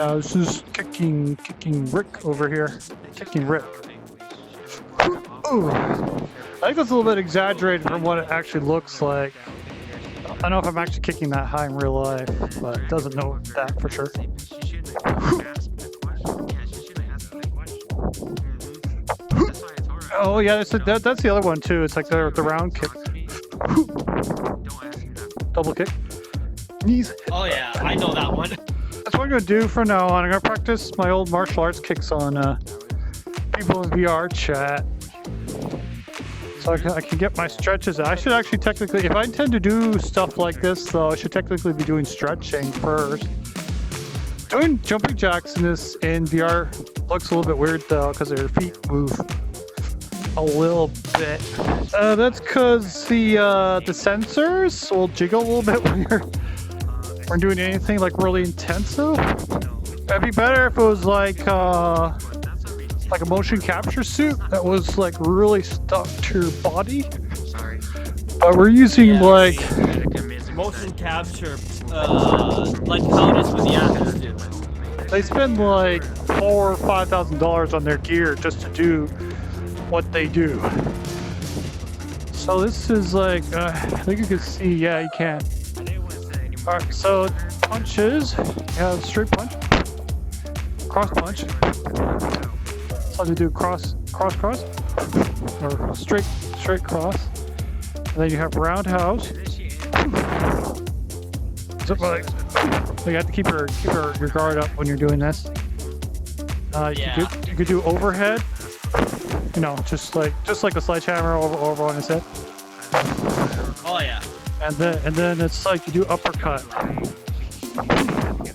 I was just kicking Rick over here. Kicking Rick. Ooh. I think that's a little bit exaggerated from what it actually looks like. I don't know if I'm actually kicking that high in real life, but it doesn't know that for sure. Oh yeah, that's the other one too. It's like the round kick. Double kick. Knees. Oh yeah, I know that one. That's what I'm gonna do from now on. I'm gonna practice my old martial arts kicks on people in VRchat, so I can get my stretches. I should actually technically, if I intend to do stuff like this, though, I should technically be doing stretching first. Doing jumping jacks in VR looks a little bit weird though, because their feet move a little bit. That's because the sensors will jiggle a little bit when you're doing anything like really intensive. It'd be better if it was like a motion capture suit that was like really stuck to your body. But we're using like motion capture, like how it is with the actors do. They spend like $4,000 or $5,000 on their gear just to do what they do. So this is like, I think you can see, yeah, you can. Alright, so punches, you have straight punch, cross punch. So you do cross, or straight cross. And then you have roundhouse. So like, you have to keep your guard up when you're doing this. You could do overhead. You know, just like a sledgehammer over on his head. Oh yeah. And then it's like you do uppercut.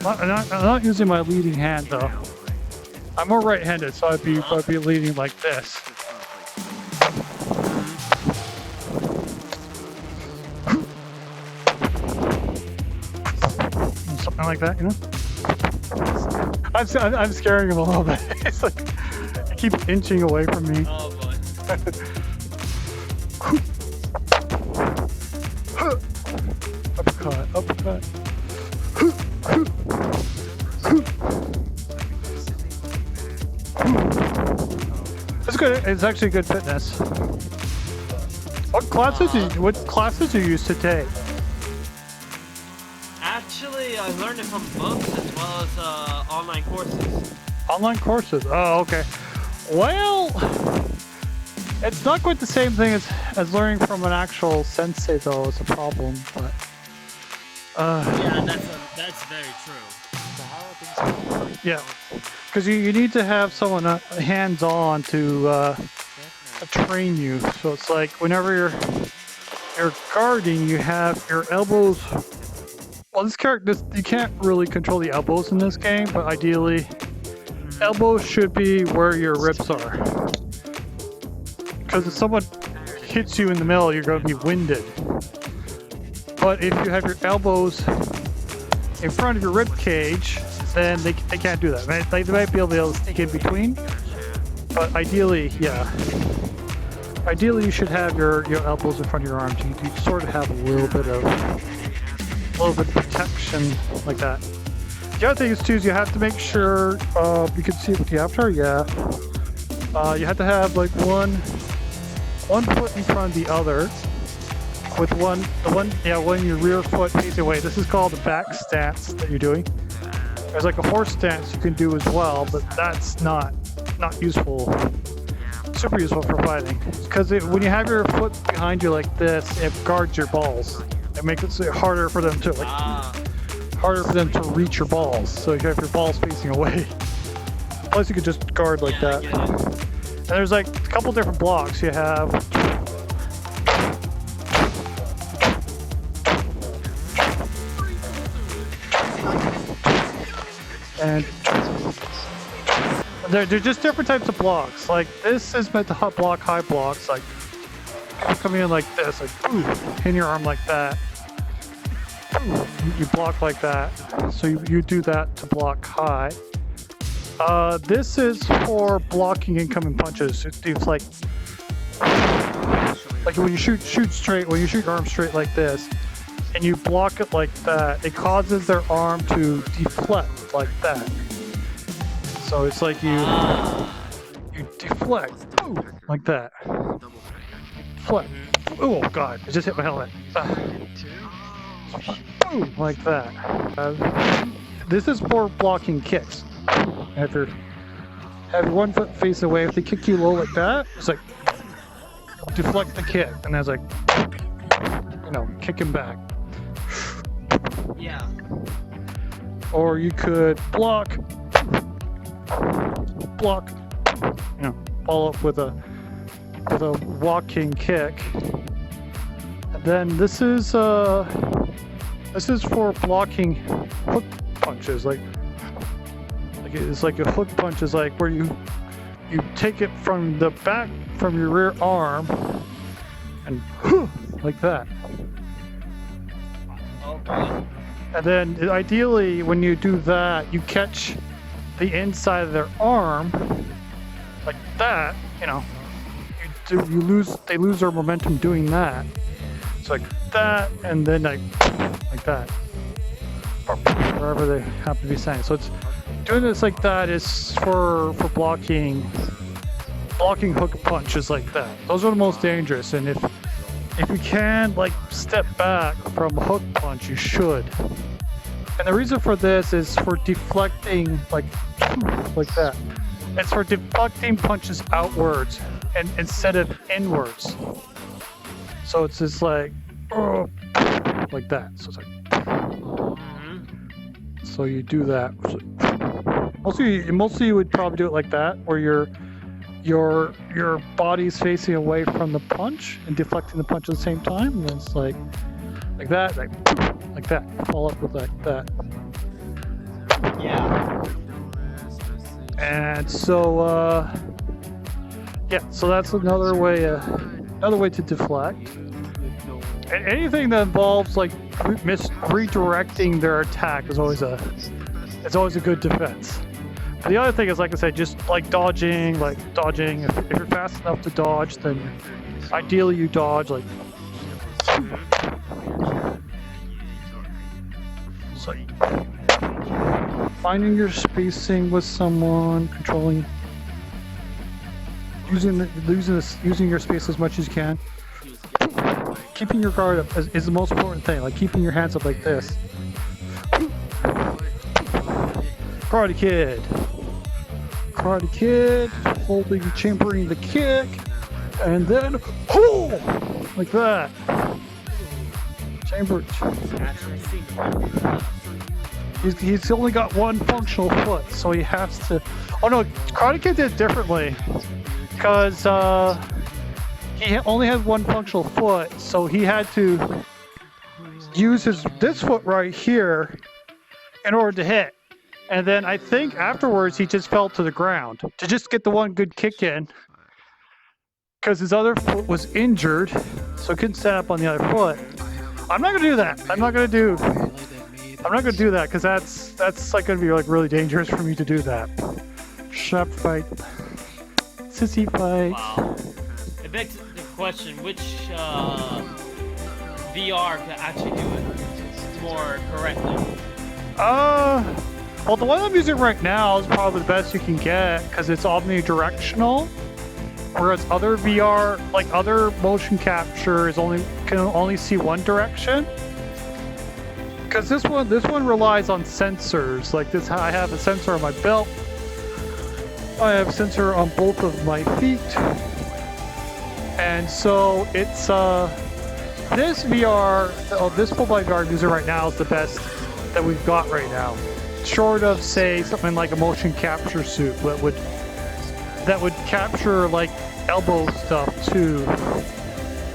I'm not using my leading hand though. I'm more right-handed, so I'd be leading like this. Something like that, you know. I'm scaring him a little bit. It's like he keeps inching away from me. Oh boy. Uppercut. It's good. It's actually good fitness. What classes do you used to take? Actually, I learned it from books as well as online courses. Online courses. Oh, okay. Well, it's not quite the same thing as learning from an actual sensei, though. It's a problem, but. Yeah, that's very true. Yeah, because you need to have someone hands-on to train you. So it's like whenever you're guarding, you have your elbows. Well, this character, you can't really control the elbows in this game, but ideally, elbows should be where your ribs are. Because if someone hits you in the middle, you're going to be winded. But if you have your elbows in front of your rib cage, then they can't do that. They might be able to sneak in between, but ideally, yeah. Ideally, you should have your elbows in front of your arms. You sort of have a little bit of protection like that. The other thing is too, you have to make sure you can see it with the avatar. Yeah, you have to have like one foot in front of the other. With one your rear foot facing away. This is called the back stance that you're doing. There's like a horse stance you can do as well, but that's not useful. Super useful for fighting. Because when you have your foot behind you like this, it guards your balls. It makes it harder for them to reach your balls. So you have your balls facing away. Plus you could just guard like that. And there's like a couple different blocks. You have and they're just different types of blocks. Like this is meant to block high blocks. Like people come in like this, like ooh, in your arm like that. Ooh, you block like that. So you do that to block high. This is for blocking incoming punches. It's like when you shoot straight, when you shoot your arm straight like this, and you block it like that, it causes their arm to deflect like that. So it's like you deflect, boom, like that. Deflect. Oh god, I just hit my helmet. Boom, like that. This is for blocking kicks. Have your one foot face away. If they kick you low like that, it's like deflect the kick, and that's like, you know, kicking back. Yeah. Or you could block, you know, follow up with a walking kick. And then this is for blocking hook punches. Like it's like a hook punch is like where you take it from the back from your rear arm and like that. Okay. And then ideally when you do that, you catch the inside of their arm like that, you know. They lose their momentum doing that. It's like that, and then like that, or wherever they happen to be saying. So it's doing this like that is for blocking hook punches like that. Those are the most dangerous, and if you can like step back from a hook punch, you should. And the reason for this is for deflecting like that. It's for deflecting punches outwards and instead of inwards. So it's just like that. So it's like so you do that. Mostly you would probably do it like that, where your body's facing away from the punch and deflecting the punch at the same time. And it's like that, like that. Follow up with like that. Yeah. And so so that's another way to deflect. And anything that involves like redirecting their attack is always a good defense. But the other thing is, like I said, just like dodging. If you're fast enough to dodge, then ideally you dodge like. So finding your spacing with someone, controlling, using your space as much as you can. Keeping your guard up is the most important thing. Like keeping your hands up like this. Karate Kid, holding, chambering the kick, and then like that. Chamber. He's only got one functional foot, so he has to. Oh no, Karate Kid did it differently, because he only had one functional foot, so he had to use this foot right here in order to hit. And then I think afterwards he just fell to the ground to just get the one good kick in, because his other foot was injured, so he couldn't stand up on the other foot. I'm not gonna do that. I'm not gonna do that because that's like gonna be like really dangerous for me to do that. Shop fight, sissy fight. Wow. It begs the question: which VR can actually do it more correctly? Well, the one I'm using right now is probably the best you can get because it's omnidirectional. Whereas other VR, like other motion capture, can only see one direction. Because this one relies on sensors. Like this, I have a sensor on my belt. I have a sensor on both of my feet, and so it's this full body VR I'm using right now is the best that we've got right now. Short of say something like a motion capture suit that would capture like elbow stuff too.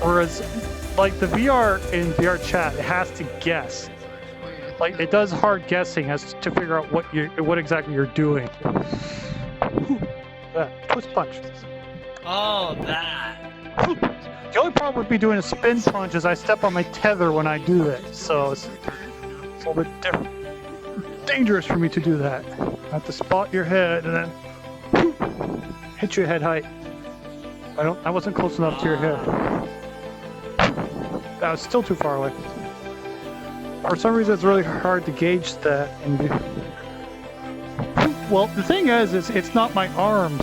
Whereas like the VR in VRchat, it has to guess. Like it does hard guessing as to figure out what exactly you're doing. That twist punch. Oh, that. The only problem with me doing a spin punch is I step on my tether when I do it, so it's a little bit different. Dangerous for me to do that. I have to spot your head and then hit your head height. I wasn't close enough to your head. That was still too far away. For some reason, it's really hard to gauge that. And Well, the thing is it's not my arms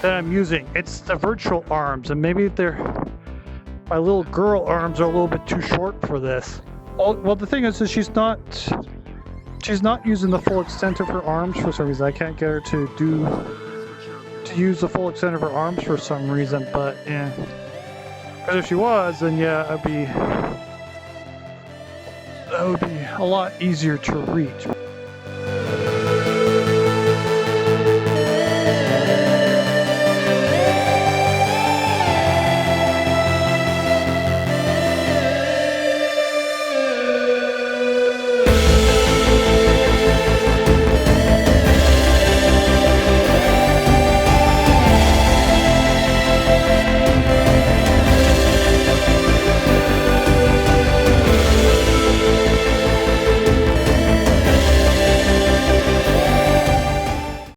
that I'm using. It's the virtual arms, and maybe my little girl arms are a little bit too short for this. Well, the thing is she's not using the full extent of her arms for some reason. I can't get her to use the full extent of her arms for some reason, but yeah. Because if she was, then yeah, that would be a lot easier to reach.